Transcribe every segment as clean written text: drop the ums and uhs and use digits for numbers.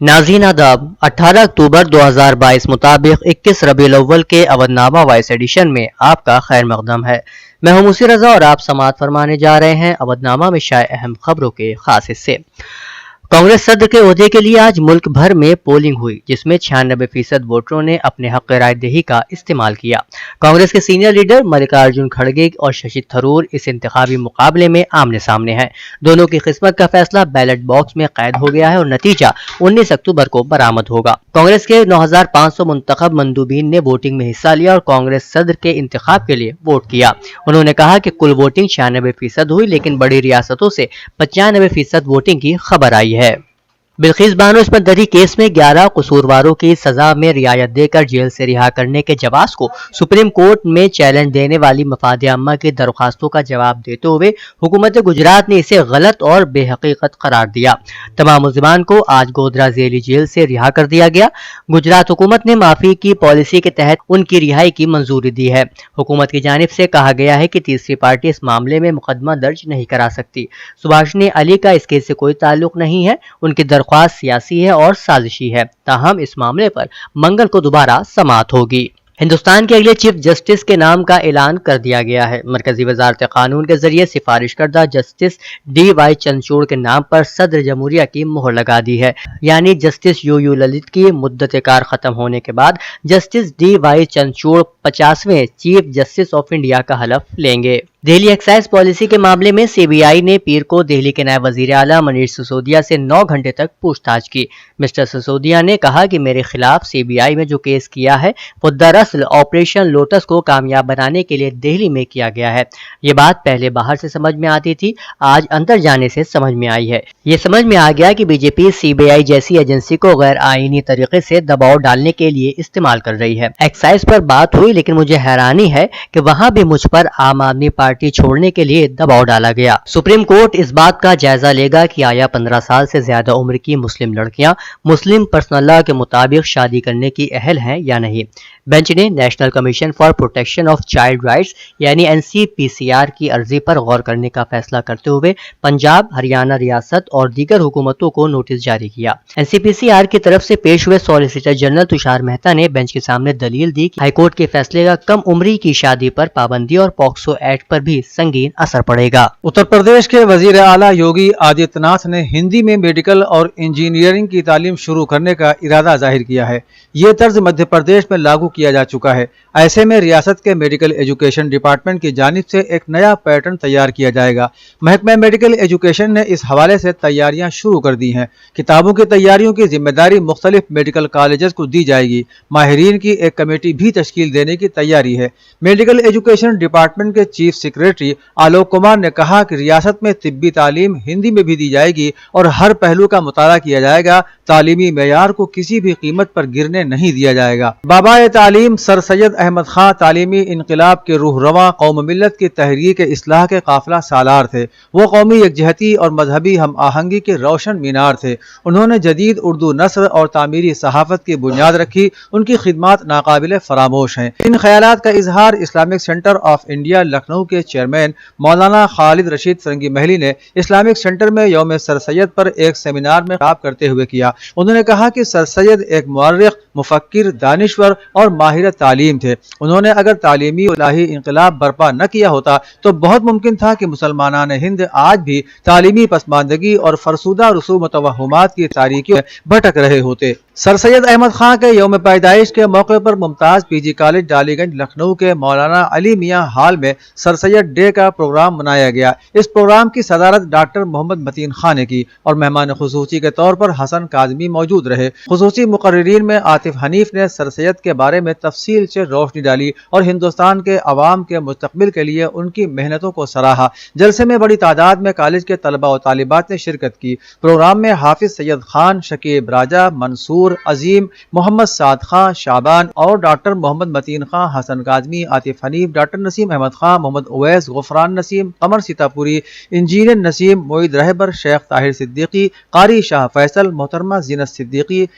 नाज़रीन आदाब। 18 अक्टूबर 2022 मुताबिक 21 रबीउल अव्वल के अवधनामा वॉइस एडिशन में आपका खैर मकदम है। मैं हूं मुसी रजा और आप समाअत फरमाने जा रहे हैं अवधनामा में शाये अहम खबरों के खास हिस्से। कांग्रेस सदर के ओहदे के लिए आज मुल्क भर में पोलिंग हुई, जिसमें 96% वोटरों ने अपने हक राय दही का इस्तेमाल किया। कांग्रेस के सीनियर लीडर मल्लिकार्जुन खड़गे और शशि थरूर इस इंतखाबी मुकाबले में आमने सामने हैं। दोनों की किस्मत का फैसला बैलेट बॉक्स में कैद हो गया है और नतीजा 19 अक्टूबर को बरामद होगा। कांग्रेस के 9500 मुंतखब मंदूबीन ने वोटिंग में हिस्सा लिया और कांग्रेस सदर के इंतखाब के लिए वोट किया। उन्होंने कहा कि कुल वोटिंग 96% हुई, लेकिन बड़ी रियासतों से 95% वोटिंग की खबर आई है। बिल्किस बानो इस्मत दरी केस में 11 कसूरवारों की सजा में रियायत देकर जेल से रिहा करने के जवाब को सुप्रीम कोर्ट में चैलेंज देने वाली मफाद आम्मा की दरख्वास्तों का जवाब देते हुए हुकूमत गुजरात ने इसे गलत और बेहकीकत करार दिया। तमाम मुल्ज़िमान को आज गोधरा जेली जेल से रिहा कर दिया गया। गुजरात हुकूमत ने माफी की पॉलिसी के तहत उनकी रिहाई की मंजूरी दी है। हुकूमत की जानिब से कहा गया है कि तीसरी पार्टी इस मामले में मुकदमा दर्ज नहीं करा सकती। सुभाषिनी अली का इस केस से कोई ताल्लुक नहीं है। उनकी दरख्वास्त सियासी है और साजिशी है। ताहम इस मामले पर मंगल को दोबारा समाअत होगी। हिंदुस्तान के अगले चीफ जस्टिस के नाम का ऐलान कर दिया गया है। मरकजी वजारत कानून के जरिए सिफारिश करदा जस्टिस DY चंद्रचूड़ के नाम पर सदर जमहूरिया की मोहर लगा दी है। यानी जस्टिस UU ललित की मुद्दत कार खत्म होने के बाद जस्टिस DY चंद्रचूड़ 50वें चीफ जस्टिस ऑफ इंडिया का हलफ लेंगे। दिल्ली एक्साइज पॉलिसी के मामले में CBI ने पीर को दिल्ली के नायब वजीर आला मनीष सिसोदिया से 9 घंटे तक पूछताछ की। मिस्टर सिसोदिया ने कहा कि मेरे खिलाफ CBI में जो केस किया है वो दरअसल ऑपरेशन लोटस को कामयाब बनाने के लिए दिल्ली में किया गया है। ये बात पहले बाहर से समझ में आती थी, आज अंदर जाने से समझ में आई है। ये समझ में आ गया कि बीजेपी CBI जैसी एजेंसी को गैर आईनी तरीके से दबाव डालने के लिए इस्तेमाल कर रही है। एक्साइज पर बात हुई, लेकिन मुझे हैरानी है कि वहां भी मुझ पर आम आदमी पार्टी छोड़ने के लिए दबाव डाला गया। सुप्रीम कोर्ट इस बात का जायजा लेगा कि आया 15 साल से ज्यादा उम्र की मुस्लिम लड़कियां मुस्लिम पर्सनल लॉ के मुताबिक शादी करने की अहल हैं या नहीं। बेंच ने national commission for protection of child rights यानी NCPCR की अर्जी पर गौर करने का फैसला करते हुए पंजाब, हरियाणा रियासत और दीगर हुकूमतों को नोटिस जारी किया। NCPCR की तरफ से पेश हुए सॉलिसिटर जनरल तुषार मेहता ने बेंच के सामने दलील दी कि हाईकोर्ट के फैसले का कम उम्री की शादी पर पाबंदी और पॉक्सो एक्ट पर भी संगीन असर पड़ेगा। उत्तर प्रदेश के वजीर आला योगी आदित्यनाथ ने हिंदी में मेडिकल और इंजीनियरिंग की तालीम शुरू करने का इरादा जाहिर किया है। ये तर्ज मध्य प्रदेश में लागू किया जा चुका है। ऐसे में रियासत के मेडिकल एजुकेशन डिपार्टमेंट की जानिब से एक नया पैटर्न तैयार किया जाएगा। महकमा मेडिकल एजुकेशन ने इस हवाले से तैयारियां शुरू कर दी हैं। किताबों की तैयारियों की जिम्मेदारी मुख्तलिफ मेडिकल कॉलेजेस को दी जाएगी। माहिरीन की एक कमेटी भी तश्कील देने की तैयारी है। मेडिकल एजुकेशन डिपार्टमेंट के चीफ सेक्रेटरी आलोक कुमार ने कहा कि रियासत में तिब्बी तालीम हिंदी में भी दी जाएगी और हर पहलू का मुताला किया जाएगा। तालीमी मेयार को किसी भी कीमत पर गिरने नहीं दिया जाएगा। बाबाए तालीम सर सैयद अहमद खां तालीमी इनकलाब के रूहरवा कौम मिल्लत की तहरीक इस्लाह के काफिला सालार थे। वो कौमी यकजहती और मजहबी हम आहंगी के रोशन मीनार थे। उन्होंने जदीद उर्दू नस्र और तामीरी सहाफत की बुनियाद रखी। उनकी खिदमात नाकाबिले फरामोश हैं। इन ख्यालात का इजहार Islamic centre of India Lucknow के चेयरमैन मौलाना खालिद रशीद फरंगी महली ने इस्लामिक सेंटर में यौम सर सैयद पर एक सेमिनार में खिताब करते हुए किया। उन्होंने कहा कि सर सैयद एक मुअर्रिख, मुफक्किर, दानिश्वर और माहिर तालीम थे। उन्होंने अगर तालीमी इलाही इंकलाब बर्पा न किया होता तो बहुत मुमकिन था कि मुसलमानान हिंद आज भी तालीमी पसमानदगी और फरसूदा रसूम तवहुमात की तारीकियों में भटक रहे होते। सर सैयद अहमद खां के यौम पैदाइश के मौके पर मुमताज PG कॉलेज डालीगंज लखनऊ के मौलाना अली मियां हॉल में सर सैयद डे का प्रोग्राम मनाया गया। इस प्रोग्राम की सदारत डॉक्टर मोहम्मद मतीन खां ने की और मेहमान खुसूसी के तौर पर हसन काजमी मौजूद रहे। खुसूसी मुकर्रिरीन में आतिफ हनीफ ने सर सैयद के बारे में तफसील से रोशनी डाली और हिंदुस्तान के अवाम के मुस्तकबिल के लिए उनकी मेहनतों को सराहा। जलसे में बड़ी तादाद में कॉलेज के तलबा और तालिबात ने शिरकत की। प्रोग्राम में हाफिज सैयद खान, शकीब राजा, मंसूर अजीम, मोहम्मद साद खां, शाबान और डॉक्टर मोहम्मद मतीन खां, हसन काजमी, आतिफ हनीफ, डॉक्टर नसीम अहमद खां, मोहम्मद उवैस, गुफरान नसीम, कमर सीतापुरी, इंजीनियर नसीम, मोईद रहबर, शेख ताहिर सिद्दीकी, कारी शाह फैसल, मोहतरमा जीनत सिद्दीकी,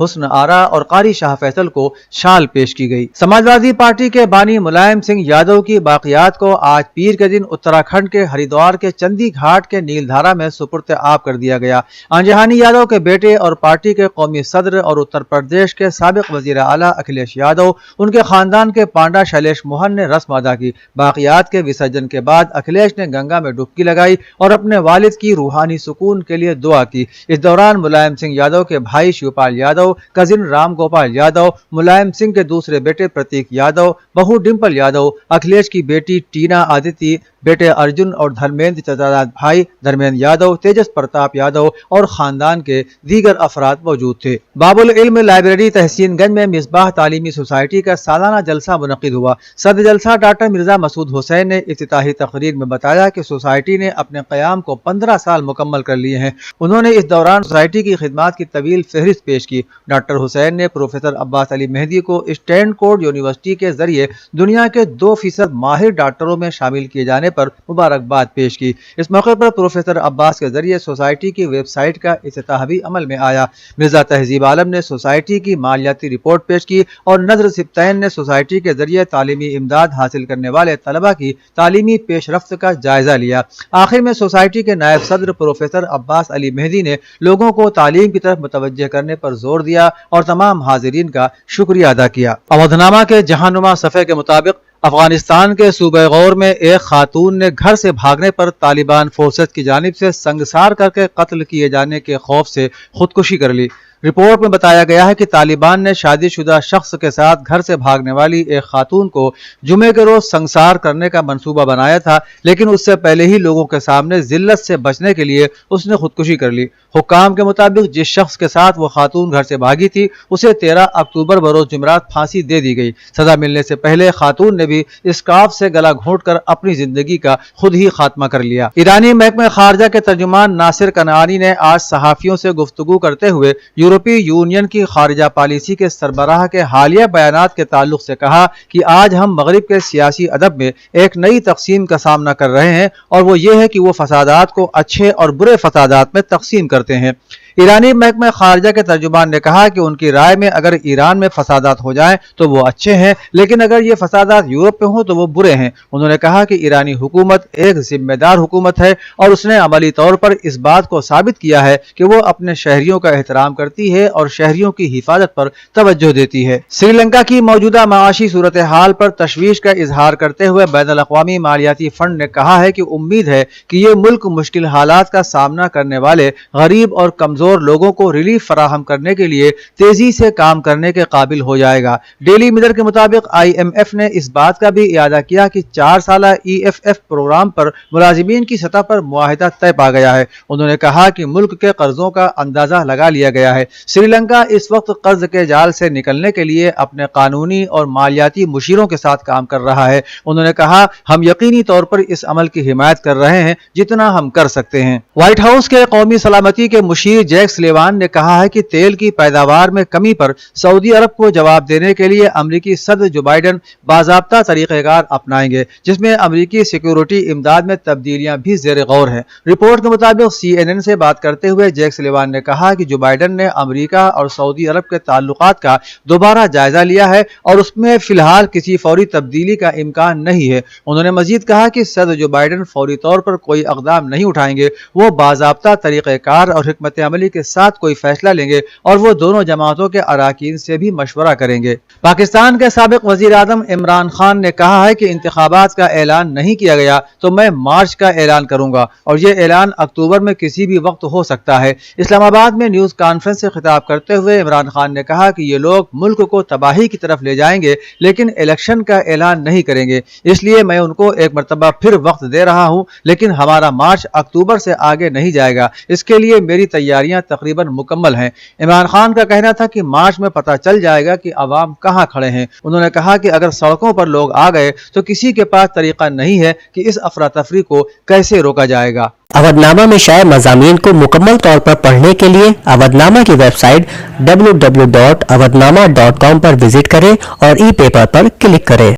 حسن آرا اور قاری شاہ فیصل کو شال پیش کی گئی۔ سماجوادی پارٹی کے بانی ملائم سنگھ یادو کی باقیات کو آج پیر کے دن اتراکھنڈ کے ہریدوار کے چندی گھاٹ کے نیل دھارا میں سپرد آب کر دیا گیا۔ آنجہانی یادو کے بیٹے اور پارٹی کے قومی صدر اور اتر پردیش کے سابق وزیر اعلیٰ اکھلیش یادو، ان کے خاندان کے پانڈا شیلیش موہن نے رسم ادا کی۔ باقیات کے وسرجن کے بعد اکھلیش نے گنگا میں ڈبکی لگائی اور اپنے والد کی روحانی سکون کے لیے دعا کی۔ اس دوران ملائم سنگھ یادو کے بھائی شیوپال یادو، کزن رام گوپال یادو، ملائم سنگھ کے دوسرے بیٹے پرتیک یادو، بہو ڈمپل یادو، اکھلیش کی بیٹی ٹینا آدتی، بیٹے ارجن اور دھرمیندر چچا بھائی دھرمیندر یادو، تیجس پرتاپ یادو اور خاندان کے دیگر افراد موجود تھے۔ باب العلم لائبریری تحسین گنج میں مصباح تعلیمی سوسائٹی کا سالانہ جلسہ منعقد ہوا۔ صدر جلسہ ڈاکٹر مرزا مسعود حسین نے افتتاحی تقریر میں بتایا کہ سوسائٹی نے اپنے قیام کو 15 سال مکمل کر لیے ہیں۔ انہوں نے اس دوران سوسائٹی کی خدمات کی طویل فہرست پیش کی۔ ڈاکٹر حسین نے پروفیسر عباس علی مہدی کو اسٹینڈ کوڈ یونیورسٹی کے ذریعے دنیا کے 2% ماہر ڈاکٹروں میں شامل کیے جانے پر مبارکباد پیش کی۔ اس موقع پر پروفیسر عباس کے ذریعے سوسائٹی کی ویب سائٹ کا افتتاح بھی عمل میں آیا۔ مرزا تہذیب عالم نے سوسائٹی کی مالیاتی رپورٹ پیش کی اور نذر سبتین نے سوسائٹی کے ذریعے تعلیمی امداد حاصل کرنے والے طلباء کی تعلیمی پیش رفت کا جائزہ لیا۔ آخر میں سوسائٹی کے نائب صدر پروفیسر عباس علی مہدی نے لوگوں کو تعلیم کی طرف متوجہ کرنے پر زور دیا اور تمام حاضرین کا شکریہ ادا کیا۔ اودھنامہ کے جہاننما صفحے کے مطابق افغانستان کے صوبہ غور میں ایک خاتون نے گھر سے بھاگنے پر طالبان فورسز کی جانب سے سنگسار کر کے قتل کیے جانے کے خوف سے خودکشی کر لی۔ رپورٹ میں بتایا گیا ہے کہ طالبان نے شادی شدہ شخص کے ساتھ گھر سے بھاگنے والی ایک خاتون کو جمعے کے روز سنگسار کرنے کا منصوبہ بنایا تھا، لیکن اس سے پہلے ہی لوگوں کے سامنے ذلت سے بچنے کے لیے اس نے خودکشی کر لی۔ حکام کے مطابق جس شخص کے ساتھ وہ خاتون گھر سے بھاگی تھی اسے 13 اکتوبر بروز جمعرات پھانسی دے دی گئی۔ سزا ملنے سے پہلے خاتون نے بھی اسکارف سے گلا گھونٹ کر اپنی زندگی کا خود ہی خاتمہ کر لیا۔ ایرانی محکمہ خارجہ کے ترجمان ناصر کنعانی نے آج صحافیوں سے گفتگو کرتے ہوئے یورپی یونین کی خارجہ پالیسی کے سربراہ کے حالیہ بیانات کے تعلق سے کہا کہ آج ہم مغرب کے سیاسی ادب میں ایک نئی تقسیم کا سامنا کر رہے ہیں، اور وہ یہ ہے کہ وہ فسادات کو اچھے اور برے فسادات میں تقسیم کرتے ہیں۔ ایرانی محکمہ خارجہ کے ترجمان نے کہا کہ ان کی رائے میں اگر ایران میں فسادات ہو جائیں تو وہ اچھے ہیں، لیکن اگر یہ فسادات یورپ میں ہوں تو وہ برے ہیں۔ انہوں نے کہا کہ ایرانی حکومت ایک ذمہ دار حکومت ہے اور اس نے عملی طور پر اس بات کو ثابت کیا ہے کہ وہ اپنے شہریوں کا احترام کرتی ہے اور شہریوں کی حفاظت پر توجہ دیتی ہے۔ سری لنکا کی موجودہ معاشی صورتحال پر تشویش کا اظہار کرتے ہوئے بین الاقوامی مالیاتی فنڈ نے کہا ہے کہ امید ہے کہ یہ ملک مشکل حالات کا سامنا کرنے والے غریب اور کمزور لوگوں کو ریلیف فراہم کرنے کے لیے تیزی سے کام کرنے کے قابل ہو جائے گا۔ ڈیلی میرر کے مطابق IMF نے اس بات کا بھی اعادہ کیا کہ 4 سالہ EFF پروگرام پر ملازمین کی سطح پر معاہدہ طے پا گیا ہے۔ انہوں نے کہا کہ ملک کے قرضوں کا اندازہ لگا لیا گیا ہے۔ سری لنکا اس وقت قرض کے جال سے نکلنے کے لیے اپنے قانونی اور مالیاتی مشیروں کے ساتھ کام کر رہا ہے۔ انہوں نے کہا ہم یقینی طور پر اس عمل کی حمایت کر رہے ہیں جتنا ہم کر سکتے ہیں۔ وائٹ ہاؤس کے قومی سلامتی کے مشیر جیک سلیوان نے کہا ہے کہ تیل کی پیداوار میں کمی پر سعودی عرب کو جواب دینے کے لیے امریکی صدر جو بائیڈن باضابطہ طریقہ کار اپنائیں گے، جس میں امریکی سیکیورٹی امداد میں تبدیلیاں بھی زیر غور ہیں۔ رپورٹ کے مطابق CNN سے بات کرتے ہوئے جیک سلیوان نے کہا کہ جو بائیڈن نے امریکہ اور سعودی عرب کے تعلقات کا دوبارہ جائزہ لیا ہے اور اس میں فی الحال کسی فوری تبدیلی کا امکان نہیں ہے۔ انہوں نے مزید کہا کہ صدر جو بائیڈن فوری طور پر کوئی اقدام نہیں اٹھائیں گے، وہ باضابطہ طریقہ کار اور حکمت عملی کے ساتھ کوئی فیصلہ لیں گے اور وہ دونوں جماعتوں کے اراکین سے بھی مشورہ کریں گے۔ پاکستان کے سابق وزیر اعظم عمران خان نے کہا ہے کہ انتخابات کا اعلان نہیں کیا گیا تو میں مارچ کا اعلان کروں گا اور یہ اعلان اکتوبر میں کسی بھی وقت ہو سکتا ہے۔ اسلام آباد میں نیوز کانفرنس سے خطاب کرتے ہوئے عمران خان نے کہا کہ یہ لوگ ملک کو تباہی کی طرف لے جائیں گے لیکن الیکشن کا اعلان نہیں کریں گے، اس لیے میں ان کو ایک مرتبہ پھر وقت دے رہا ہوں، لیکن ہمارا مارچ اکتوبر سے آگے نہیں جائے گا۔ اس کے لیے میری تیاریاں تقریباً مکمل ہیں۔ عمران خان کا کہنا تھا کہ مارچ میں پتہ چل جائے گا کہ عوام کہاں کھڑے ہیں۔ انہوں نے کہا کہ اگر سڑکوں پر لوگ آ گئے تو کسی کے پاس طریقہ نہیں ہے کہ اس افراتفری کو کیسے روکا جائے گا۔ اودھنامہ میں شائع مضامین کو مکمل طور پر پڑھنے کے لیے اودھنامہ کی ویب سائٹ www.awadhnama.com پر وزٹ کریں اور ای پیپر پر کلک کریں۔